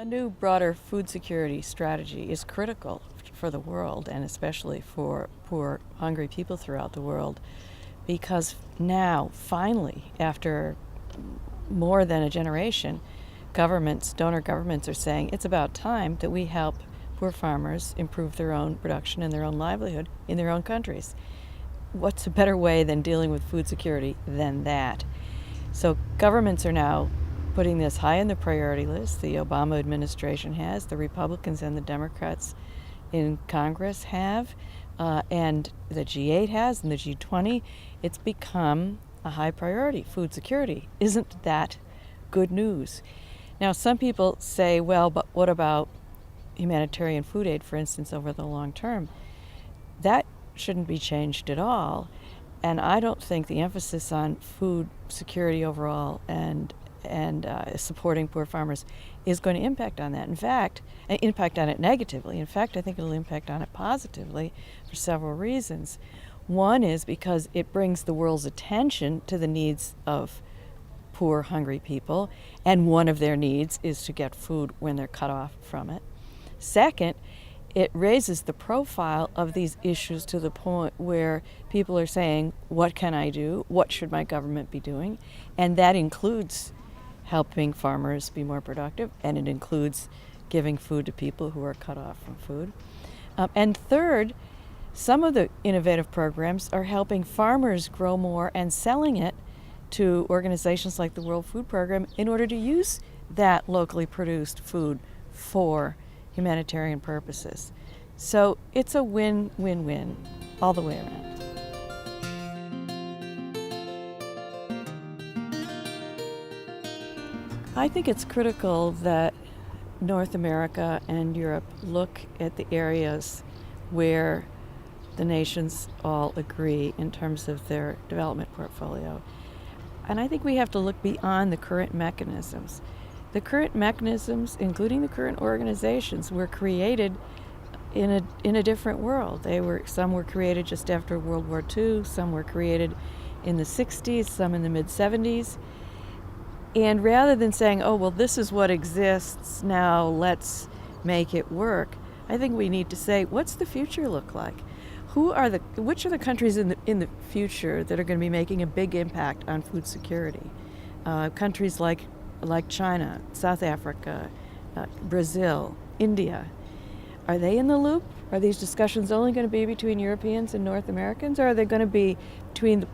A new, broader food security strategy is critical for the world, and especially for poor, hungry people throughout the world, because now, finally, after more than a generation, donor governments are saying it's about time that we help poor farmers improve their own production and their own livelihood in their own countries. What's a better way than dealing with food security than that? So governments are now putting this high on the priority list. The Obama administration has, the Republicans and the Democrats in Congress have, and the G8 has, and the G20. It's become a high priority. Food security. Isn't that good news? Now, some people say, well, but what about humanitarian food aid, for instance, over the long term? That shouldn't be changed at all. And I don't think the emphasis on food security overall and supporting poor farmers is going to impact on that. In fact, impact on it negatively. In fact, I think it'll impact on it positively for several reasons. One is because it brings the world's attention to the needs of poor, hungry people, and one of their needs is to get food when they're cut off from it. Second, it raises the profile of these issues to the point where people are saying, what can I do? What should my government be doing? And that includes helping farmers be more productive, and it includes giving food to people who are cut off from food. And third, some of the innovative programs are helping farmers grow more and selling it to organizations like the World Food Program in order to use that locally produced food for humanitarian purposes. So it's a win-win-win all the way around. I think it's critical that North America and Europe look at the areas where the nations all agree in terms of their development portfolio. And I think we have to look beyond the current mechanisms. The current mechanisms, including the current organizations, were created in a different world. Some were created just after World War II, some were created in the 60s, some in the mid-70s. And rather than saying, oh, well, this is what exists, now let's make it work, I think we need to say, what's the future look like? Which are the countries in the future that are going to be making a big impact on food security? Countries like China, South Africa, Brazil, India. Are they in the loop? Are these discussions only going to be between Europeans and North Americans, or are they going to be between the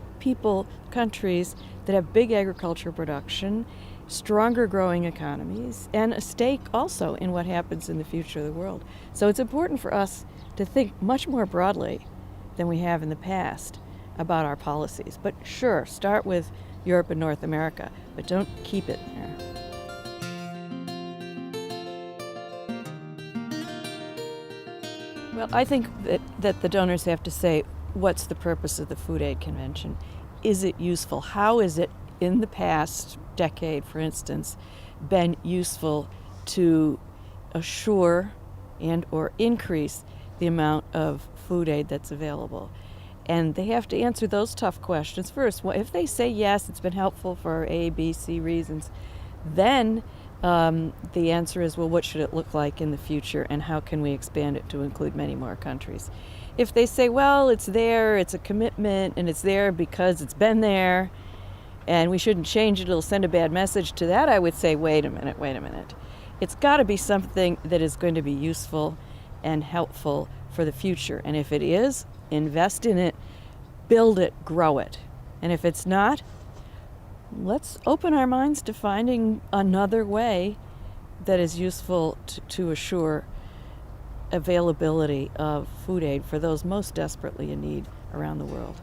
countries that have big agricultural production, stronger growing economies, and a stake also in what happens in the future of the world? So it's important for us to think much more broadly than we have in the past about our policies. But sure, start with Europe and North America, but don't keep it there. Well, I think that the donors have to say, what's the purpose of the Food Aid Convention? Is it useful? How is it in the past decade, for instance, been useful to assure and or increase the amount of food aid that's available? And they have to answer those tough questions first. Well, if they say yes, it's been helpful for A, B, C reasons, then the answer is, well, what should it look like in the future, and how can we expand it to include many more countries? If they say, well, it's there, it's a commitment, and it's there because it's been there, and we shouldn't change it, it'll send a bad message to that, I would say, wait a minute. It's got to be something that is going to be useful and helpful for the future. And if it is, invest in it, build it, grow it. And if it's not, let's open our minds to finding another way that is useful to assure availability of food aid for those most desperately in need around the world.